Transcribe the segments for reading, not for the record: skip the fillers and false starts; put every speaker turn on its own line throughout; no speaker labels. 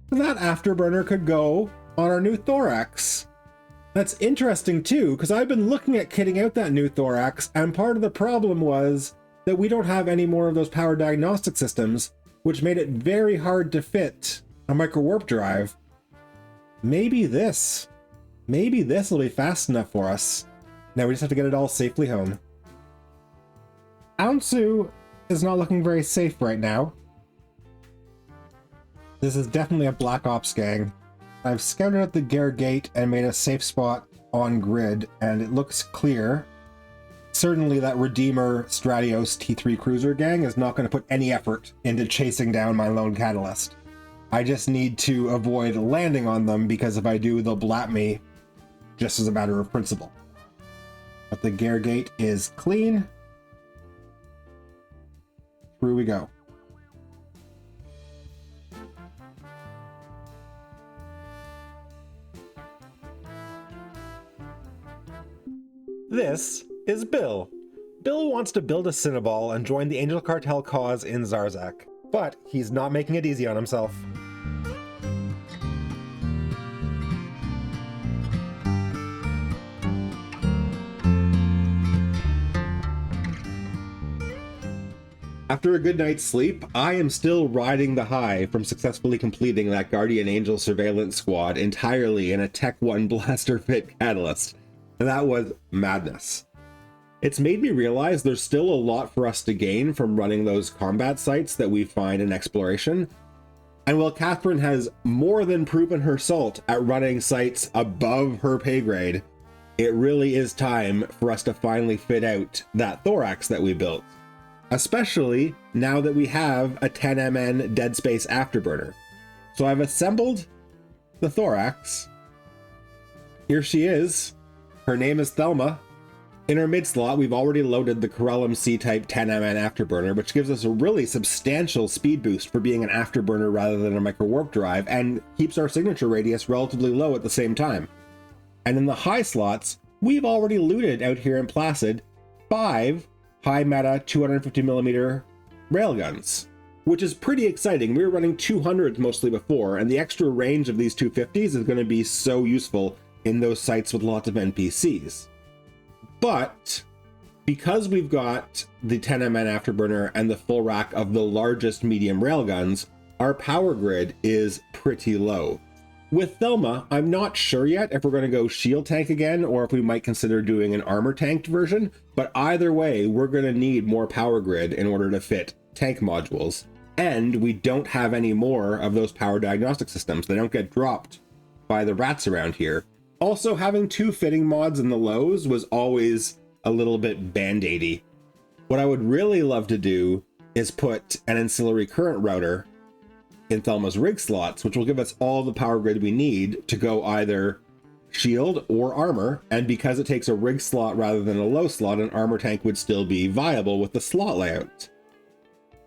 That afterburner could go on our new Thorax. That's interesting too, because I've been looking at kitting out that new Thorax, and part of the problem was that we don't have any more of those power diagnostic systems, which made it very hard to fit a micro warp drive. Maybe this will be fast enough for us. Now we just have to get it all safely home. Ansu is not looking very safe right now. This is definitely a Black Ops gang. I've scouted out the Gare Gate and made a safe spot on grid, and it looks clear. Certainly that Redeemer Stratios T3 Cruiser gang is not going to put any effort into chasing down my lone catalyst. I just need to avoid landing on them, because if I do, they'll blap me just as a matter of principle. But the Gare Gate is clean. Through we go. This is Bill. Bill wants to build a Cynabal and join the Angel Cartel cause in Zarzak, but he's not making it easy on himself. After a good night's sleep, I am still riding the high from successfully completing that Guardian Angel surveillance squad entirely in a Tech 1 blaster fit catalyst. And that was madness. It's made me realize there's still a lot for us to gain from running those combat sites that we find in exploration. And while Catherine has more than proven her salt at running sites above her pay grade, it really is time for us to finally fit out that Thorax that we built. Especially now that we have a 10MN deadspace afterburner. So I've assembled the Thorax. Here she is. Her name is Thelma. In our mid slot, we've already loaded the Corellum C-type 10MN afterburner, which gives us a really substantial speed boost for being an afterburner rather than a micro warp drive, and keeps our signature radius relatively low at the same time. And in the high slots, we've already looted out here in Placid 5 high meta 250mm railguns, which is pretty exciting. We were running 200s mostly before, and the extra range of these 250s is going to be so useful in those sites with lots of NPCs. But because we've got the 10MN afterburner and the full rack of the largest medium railguns, our power grid is pretty low. With Thelma, I'm not sure yet if we're going to go shield tank again or if we might consider doing an armor tanked version, but either way, we're going to need more power grid in order to fit tank modules. And we don't have any more of those power diagnostic systems. They don't get dropped by the rats around here. Also, having 2 fitting mods in the lows was always a little bit band-aidy. What I would really love to do is put an ancillary current router in Thelma's rig slots, which will give us all the power grid we need to go either shield or armor, and because it takes a rig slot rather than a low slot, an armor tank would still be viable with the slot layout.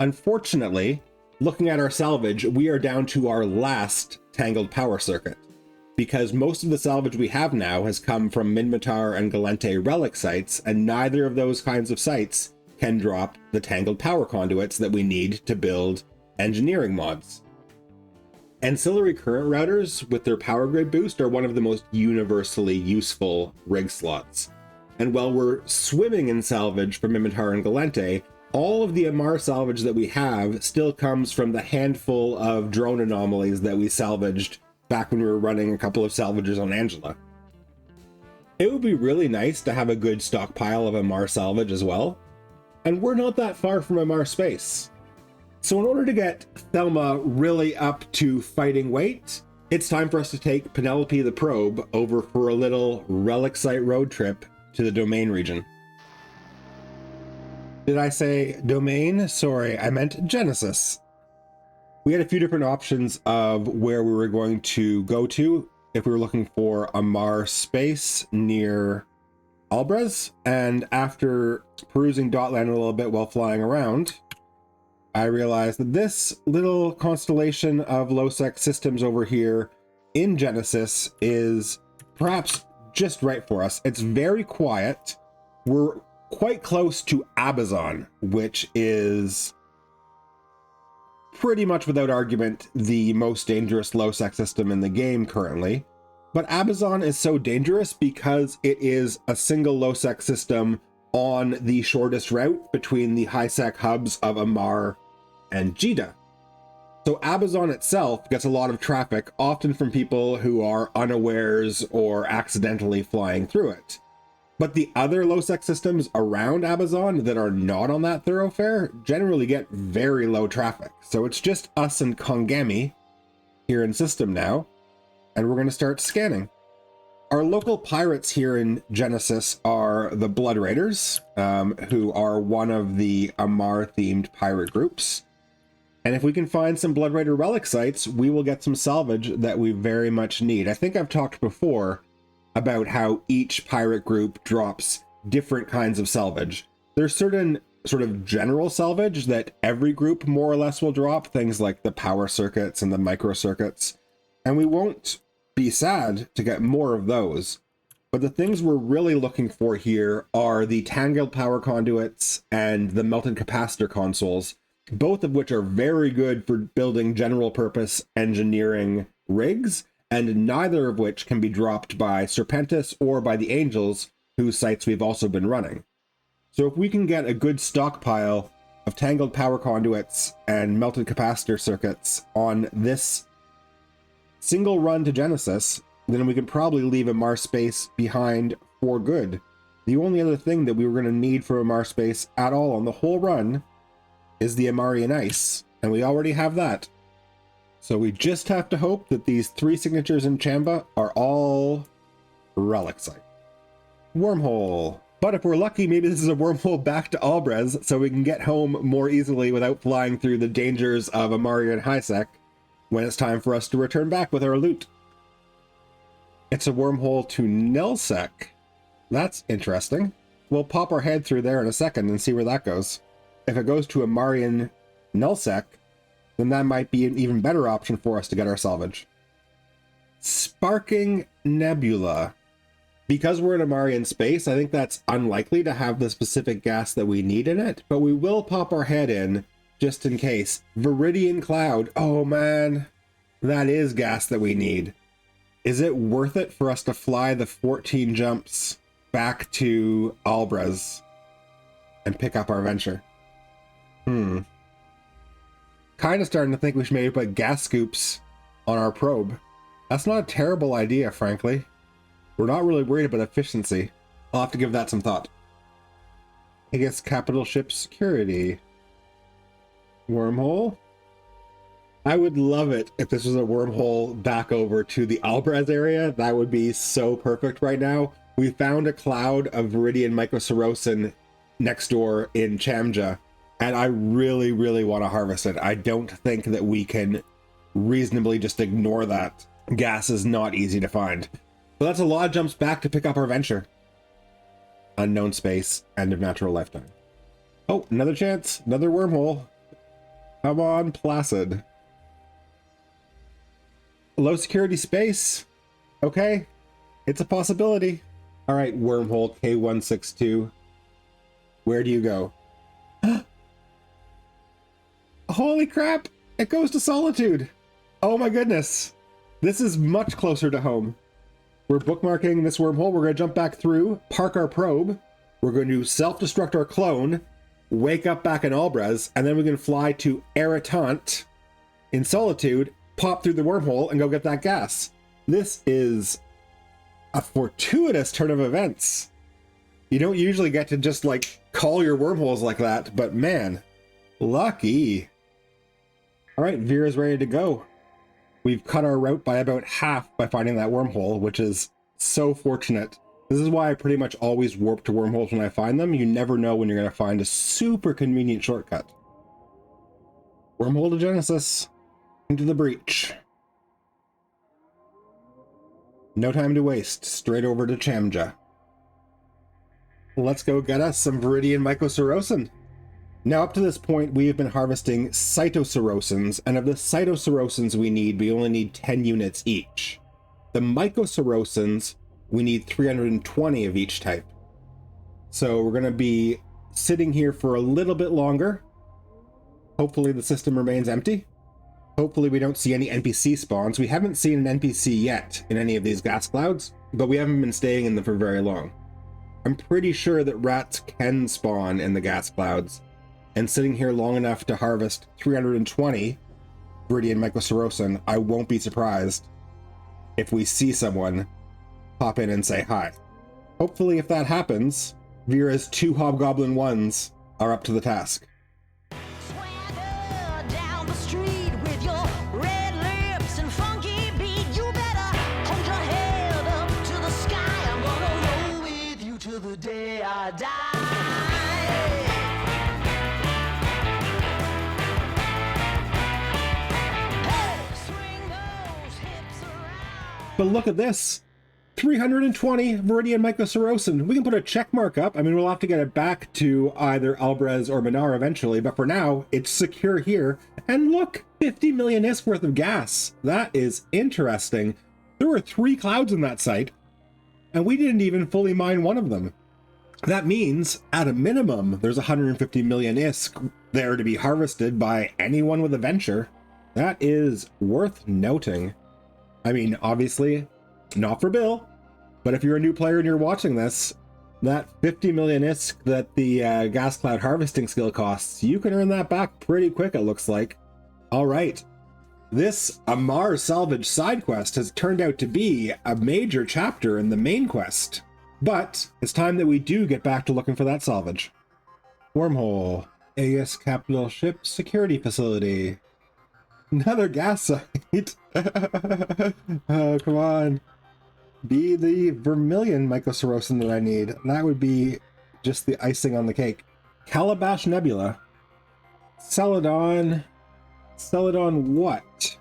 Unfortunately, looking at our salvage, we are down to our last tangled power circuit, because most of the salvage we have now has come from Minmatar and Galente relic sites, and neither of those kinds of sites can drop the tangled power conduits that we need to build engineering mods. Ancillary current routers with their power grid boost are one of the most universally useful rig slots. And while we're swimming in salvage from Minmatar and Galente, all of the Amarr salvage that we have still comes from the handful of drone anomalies that we salvaged back when we were running a couple of salvages on Angela. It would be really nice to have a good stockpile of Amarr salvage as well, and we're not that far from Amarr space. So in order to get Thelma really up to fighting weight, it's time for us to take Penelope the Probe over for a little relic site road trip to the domain region. Did I say domain? Sorry, I meant Genesis. We had a few different options of where we were going to go to if we were looking for Amarr space near Albrez, and after perusing Dotland a little bit while flying around, I realized that this little constellation of low-sec systems over here in Genesis is perhaps just right for us. It's very quiet. We're quite close to Abazon, which is pretty much without argument the most dangerous low-sec system in the game currently. But Abazon is so dangerous because it is a single low-sec system on the shortest route between the high-sec hubs of Amarr and Jeddah. So Abazon itself gets a lot of traffic, often from people who are unawares or accidentally flying through it. But the other low-sec systems around Abazon that are not on that thoroughfare generally get very low traffic. So it's just us and Kongami here in system now, and we're going to start scanning. Our local pirates here in Genesis are the Blood Raiders, who are one of the Amarr-themed pirate groups. And if we can find some Blood Raider relic sites, we will get some salvage that we very much need. I think I've talked before about how each pirate group drops different kinds of salvage. There's certain sort of general salvage that every group more or less will drop, things like the power circuits and the micro circuits. And we won't be sad to get more of those. But the things we're really looking for here are the tangled power conduits and the melted capacitor consoles, both of which are very good for building general purpose engineering rigs, and neither of which can be dropped by Serpentis or by the Angels, whose sites we've also been running. So if we can get a good stockpile of tangled power conduits and melted capacitor circuits on this single run to Genesis, then we can probably leave Amarr space behind for good. The only other thing that we were going to need for Amarr space at all on the whole run is the Amarian ice, and we already have that. So we just have to hope that these 3 signatures in Chamba are all relic site. Wormhole. But if we're lucky, maybe this is a wormhole back to Albrez, so we can get home more easily without flying through the dangers of Amarian High-Sec when it's time for us to return back with our loot. It's a wormhole to Nelsec. That's interesting. We'll pop our head through there in a second and see where that goes. If it goes to Amarian Nelsec, then that might be an even better option for us to get our salvage. Sparking Nebula. Because we're in Amarian space, I think that's unlikely to have the specific gas that we need in it, but we will pop our head in just in case. Viridian Cloud. Oh man, that is gas that we need. Is it worth it for us to fly the 14 jumps back to Albrez and pick up our venture? Kind of starting to think we should maybe put gas scoops on our probe. That's not a terrible idea, frankly. We're not really worried about efficiency. I'll have to give that some thought. I guess capital ship security. Wormhole. I would love it if this was a wormhole back over to the Albrez area. That would be so perfect right now. We found a cloud of Viridian Mycocerosin next door in Chamja, and I really, really want to harvest it. I don't think that we can reasonably just ignore that. Gas is not easy to find. But that's a lot of jumps back to pick up our venture. Unknown space, end of natural lifetime. Oh, another chance, another wormhole. Come on, Placid. Low security space. Okay, it's a possibility. All right, wormhole K162. Where do you go? Holy crap! It goes to Solitude. Oh my goodness. This is much closer to home. We're bookmarking this wormhole. We're going to jump back through, park our probe. We're going to self-destruct our clone, wake up back in Albrez, and then we can fly to Eritant in Solitude, pop through the wormhole, and go get that gas. This is a fortuitous turn of events. You don't usually get to just like call your wormholes like that, but man, lucky. All right, Vera's ready to go. We've cut our route by about half by finding that wormhole, which is so fortunate. This is why I pretty much always warp to wormholes when I find them. You never know when you're going to find a super convenient shortcut. Wormhole to Genesis. Into the breach. No time to waste. Straight over to Chamja. Let's go get us some Viridian Mycocerosin. Now, up to this point, we have been harvesting Cytocerosins, and of the Cytocerosins we only need 10 units each. The Mycocerosins, we need 320 of each type. So we're going to be sitting here for a little bit longer. Hopefully the system remains empty. Hopefully we don't see any NPC spawns. We haven't seen an NPC yet in any of these gas clouds, but we haven't been staying in them for very long. I'm pretty sure that rats can spawn in the gas clouds, and sitting here long enough to harvest 320 Viridian Mycocerosin, I won't be surprised if we see someone pop in and say hi. Hopefully if that happens, Vera's 2 Hobgoblin 1s are up to the task. But look at this, 320 Viridian Mycocerosin. We can put a check mark up. I mean, we'll have to get it back to either Albrez or Manar eventually, but for now, it's secure here. And look, 50 million ISK worth of gas. That is interesting. There were 3 clouds in that site, and we didn't even fully mine one of them. That means, at a minimum, there's 150 million ISK there to be harvested by anyone with a venture. That is worth noting. I mean, obviously, not for Bill, but if you're a new player and you're watching this, that 50 million ISK that the gas cloud harvesting skill costs, you can earn that back pretty quick, it looks like. All right. This Amarr salvage side quest has turned out to be a major chapter in the main quest, but it's time that we do get back to looking for that salvage. Wormhole, AS Capital Ship Security Facility. Another gas site. Oh, come on. Be the vermilion Mycocerosin that I need. That would be just the icing on the cake. Calabash Nebula. Celadon. Celadon what?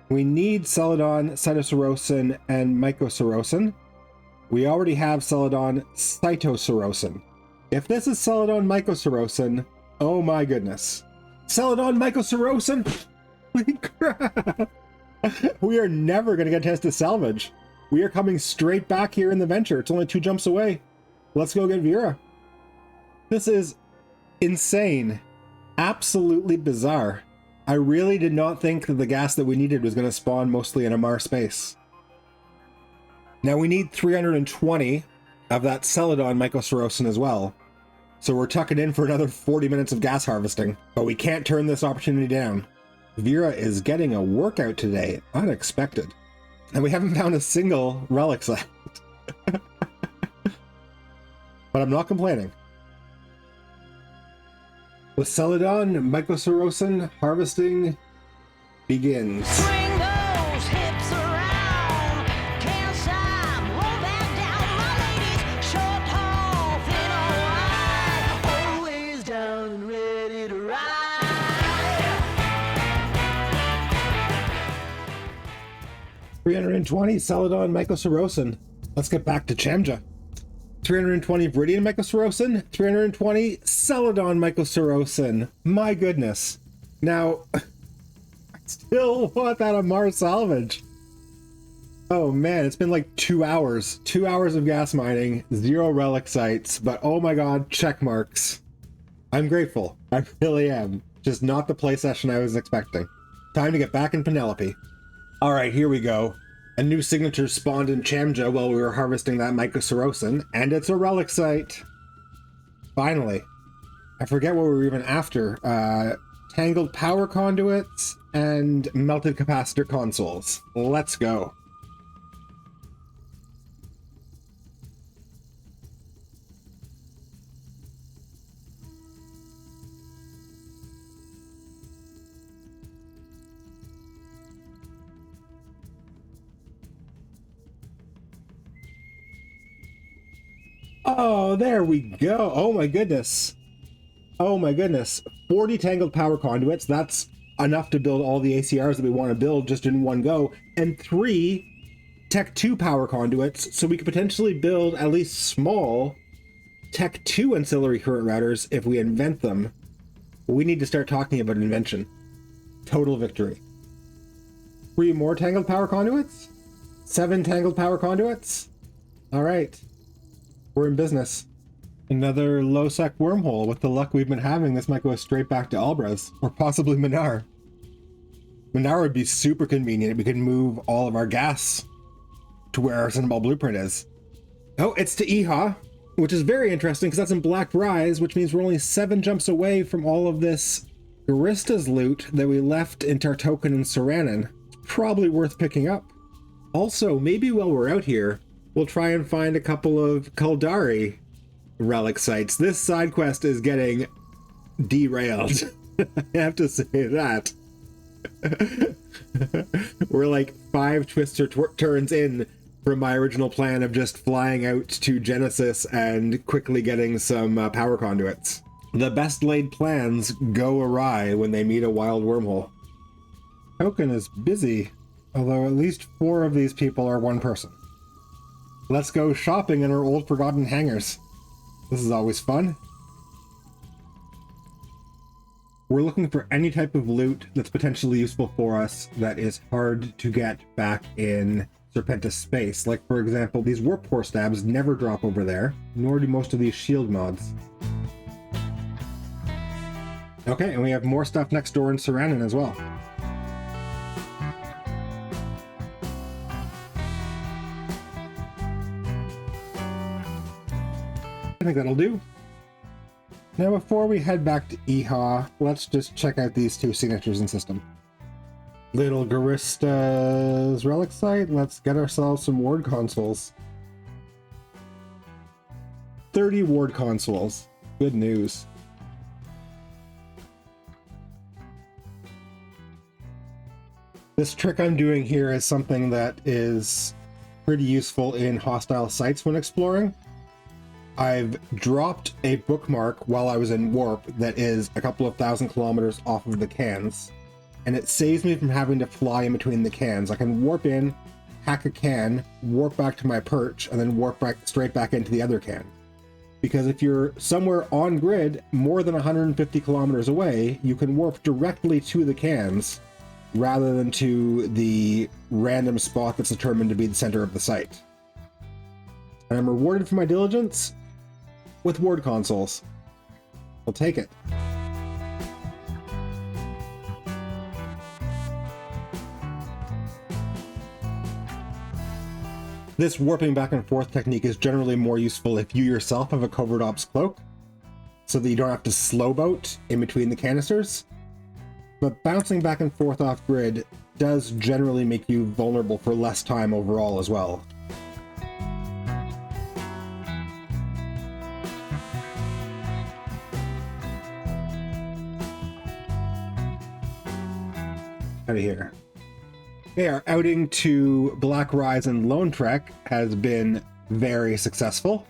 We need Celadon, Cytocerosin, and Mycocerosin. We already have Celadon, Cytocerosin. If this is Celadon Mycocerosin, oh my goodness. Celadon Mycocerosin! Holy crap! We are never going to get a chance to salvage. We are coming straight back here in the venture. It's only 2 jumps away. Let's go get Vera. This is insane. Absolutely bizarre. I really did not think that the gas that we needed was going to spawn mostly in Amarr space. Now we need 320 of that Celadon Mycocerosin as well. So we're tucking in for another 40 minutes of gas harvesting. But we can't turn this opportunity down. Vera is getting a workout today. Unexpected. And we haven't found a single relic site. But I'm not complaining. With Celadon, Mycocerosin harvesting begins.
Swing those hips around. Can't stop. Roll back down, my ladies. Short, tall, thin or wide. Always down and ready to ride.
320 Celadon Mycocerosin. Let's get back to Chamja. 320 Viridian Mycocerosin, 320 Celadon Mycocerosin. My goodness. Now, I still want that Amarr salvage. Oh man, it's been like 2 hours. 2 hours of gas mining, 0 relic sites, but oh my god, check marks. I'm grateful. I really am. Just not the play session I was expecting. Time to get back in Penelope. Alright, here we go. A new signature spawned in Chamja while we were harvesting that Mycocerosin, and it's a relic site. Finally. I forget what we were even after. Tangled power conduits and melted capacitor consoles. Let's go. Oh, there we go. Oh my goodness. Oh my goodness. 40 tangled power conduits. That's enough to build all the ACRs that we want to build just in one go. And 3 Tech 2 power conduits. So we could potentially build at least small Tech 2 ancillary current routers if we invent them. We need to start talking about invention. Total victory. 3 more tangled power conduits? 7 tangled power conduits? All right. We're in business. Another low-sec wormhole. With the luck we've been having, this might go straight back to Albrez, or possibly Manar. Moreira would be super convenient. We could move all of our gas to where our Cynabal blueprint is. Oh, it's to Iha, which is very interesting because that's in Black Rise, which means we're only 7 jumps away from all of this Barista's loot that we left in Tartokan and Saranin. Probably worth picking up. Also, maybe while we're out here, we'll try and find a couple of Kaldari relic sites. This side quest is getting derailed. I have to say that. We're like 5 twists or turns in from my original plan of just flying out to Genesis and quickly getting some power conduits. The best laid plans go awry when they meet a wild wormhole. Token is busy, although at least 4 of these people are one person. Let's go shopping in our old forgotten hangars. This is always fun. We're looking for any type of loot that's potentially useful for us that is hard to get back in Serpentis space. Like, for example, these warp core stabs never drop over there, nor do most of these shield mods. Okay, and we have more stuff next door in Saranin as well. I think that'll do. Now, before we head back to Iha, let's just check out these 2 signatures in system. Little Garista's relic site. Let's get ourselves some ward consoles. 30 ward consoles. Good news. This trick I'm doing here is something that is pretty useful in hostile sites when exploring. I've dropped a bookmark while I was in warp that is a couple of 1,000 kilometers off of the cans, and it saves me from having to fly in between the cans. I can warp in, hack a can, warp back to my perch, and then warp back straight back into the other can. Because if you're somewhere on grid more than 150 kilometers away, you can warp directly to the cans rather than to the random spot that's determined to be the center of the site. And I'm rewarded for my diligence with ward consoles. I'll take it. This warping back and forth technique is generally more useful if you yourself have a covert ops cloak, so that you don't have to slow boat in between the canisters. But bouncing back and forth off grid does generally make you vulnerable for less time overall as well. Out of here. Okay, our outing to Black Rise and Lone Trek has been very successful.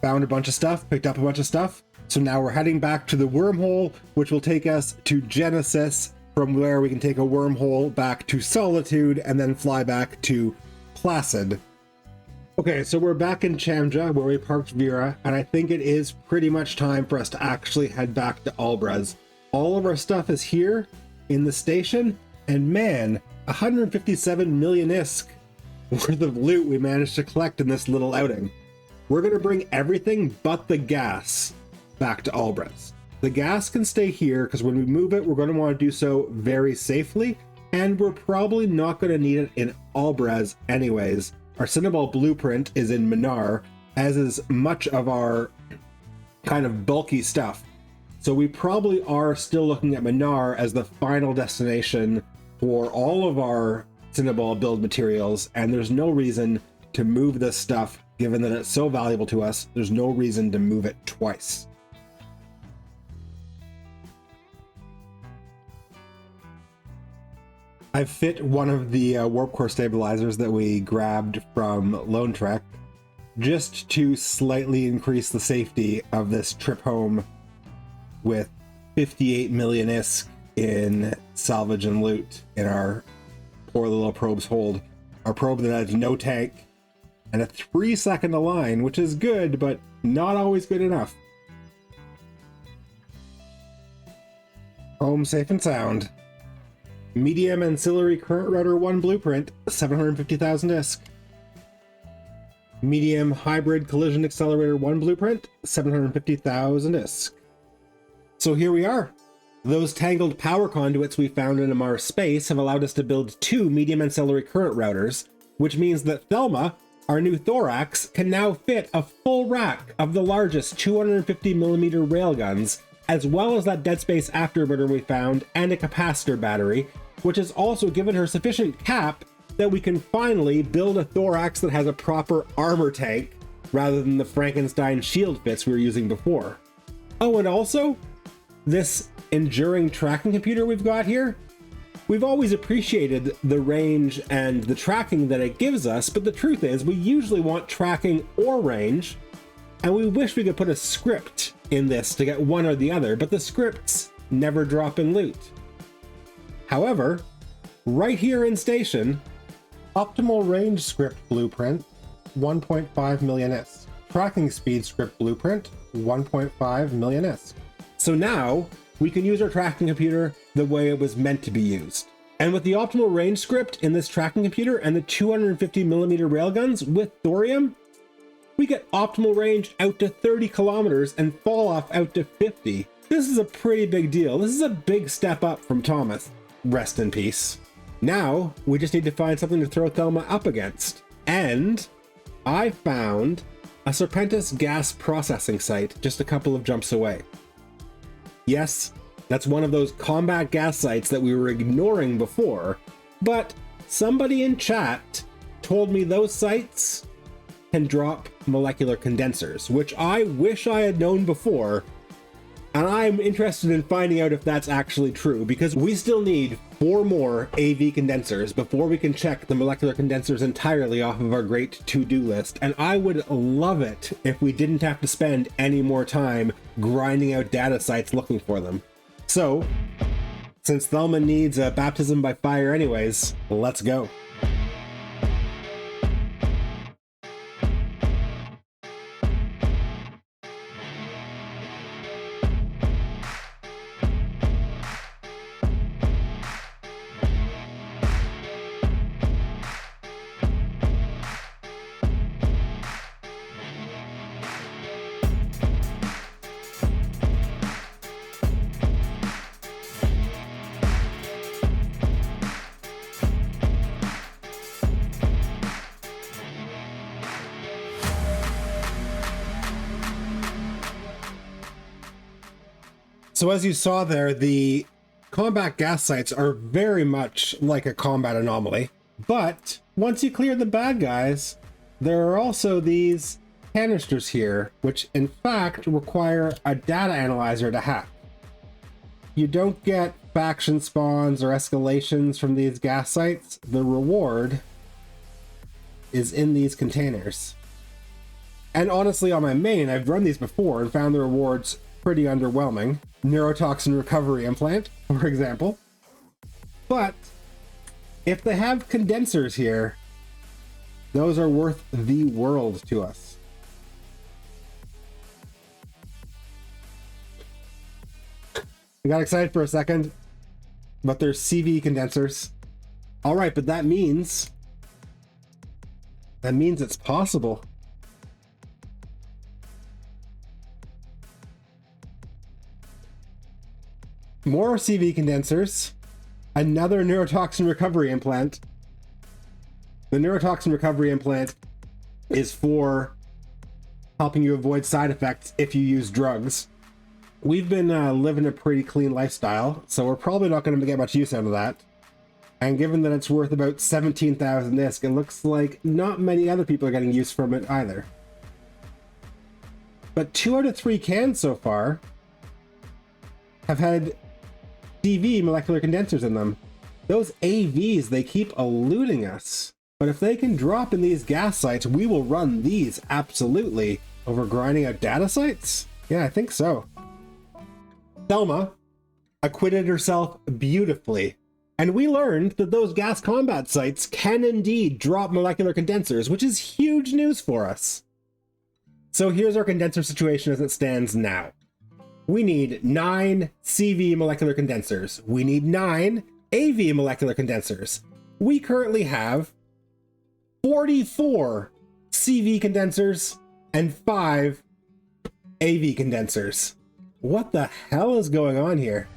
Found a bunch of stuff, picked up a bunch of stuff. So now we're heading back to the wormhole, which will take us to Genesis, from where we can take a wormhole back to Solitude and then fly back to Placid. Okay, so we're back in Chamja, where we parked Vera, and I think it is pretty much time for us to actually head back to Albraz. All of our stuff is here in the station, and man, 157 million ISK worth of loot we managed to collect in this little outing. We're going to bring everything but the gas back to Albraz. The gas can stay here because when we move it, we're going to want to do so very safely, and we're probably not going to need it in Albraz anyways. Our Cynabal blueprint is in Manar, as is much of our kind of bulky stuff. So we probably are still looking at Manar as the final destination for all of our Cynabal build materials, and there's no reason to move this stuff, given that it's so valuable to us. There's no reason to move it twice. I've fit one of the warp core stabilizers that we grabbed from Lone Trek just to slightly increase the safety of this trip home with 58 million ISK in salvage and loot in our poor little probe's hold. Our probe that has no tank and a 3-second align, which is good, but not always good enough. Home safe and sound. Medium ancillary current router 1 blueprint, 750,000 ISK. Medium hybrid collision accelerator 1 blueprint, 750,000 ISK. So here we are. Those tangled power conduits we found in Amarr space have allowed us to build 2 medium ancillary current routers, which means that Thelma, our new Thorax, can now fit a full rack of the largest 250mm railguns, as well as that deadspace afterburner we found and a capacitor battery, which has also given her sufficient cap that we can finally build a Thorax that has a proper armor tank rather than the Frankenstein shield fits we were using before. Oh, and also, this enduring tracking computer we've got here, we've always appreciated the range and the tracking that it gives us, but the truth is we usually want tracking or range, and we wish we could put a script in this to get one or the other, but the scripts never drop in loot. However, right here in station, optimal range script blueprint, 1.5 million ISK. Tracking speed script blueprint, 1.5 million ISK. So now we can use our tracking computer the way it was meant to be used. And with the optimal range script in this tracking computer and the 250mm railguns with thorium, we get optimal range out to 30 kilometers and fall off out to 50. This is a pretty big deal. This is a big step up from Thomas. Rest in peace. Now we just need to find something to throw Thelma up against. And I found a Serpentis gas processing site just a couple of jumps away. Yes, that's one of those combat gas sites that we were ignoring before, but somebody in chat told me those sites can drop molecular condensers, which I wish I had known before, and I'm interested in finding out if that's actually true, because we still need 4 more AV condensers before we can check the molecular condensers entirely off of our great to-do list, and I would love it if we didn't have to spend any more time grinding out data sites looking for them. So, since Thelma needs a baptism by fire anyways, let's go. So as you saw there, the combat gas sites are very much like a combat anomaly, but once you clear the bad guys, there are also these canisters here, which in fact require a data analyzer to hack. You don't get faction spawns or escalations from these gas sites. The reward is in these containers. And honestly, on my main, I've run these before and found the rewards pretty underwhelming. Neurotoxin recovery implant, for example. But if they have condensers here, those are worth the world to us. I got excited for a second, but there's CV condensers. All right, but that means it's possible. More CV condensers, another neurotoxin recovery implant. The neurotoxin recovery implant is for helping you avoid side effects if you use drugs. We've been living a pretty clean lifestyle, so we're probably not going to get much use out of that. And given that it's worth about 17,000 ISK, it looks like not many other people are getting use from it either. But 2 out of 3 cans so far have had CV molecular condensers in them. Those AVs, they keep eluding us. But if they can drop in these gas sites, we will run these absolutely over grinding out data sites? Yeah, I think so. Thelma acquitted herself beautifully. And we learned that those gas combat sites can indeed drop molecular condensers, which is huge news for us. So here's our condenser situation as it stands now. We need 9 CV molecular condensers. We need 9 AV molecular condensers. We currently have 44 CV condensers and 5 AV condensers. What the hell is going on here?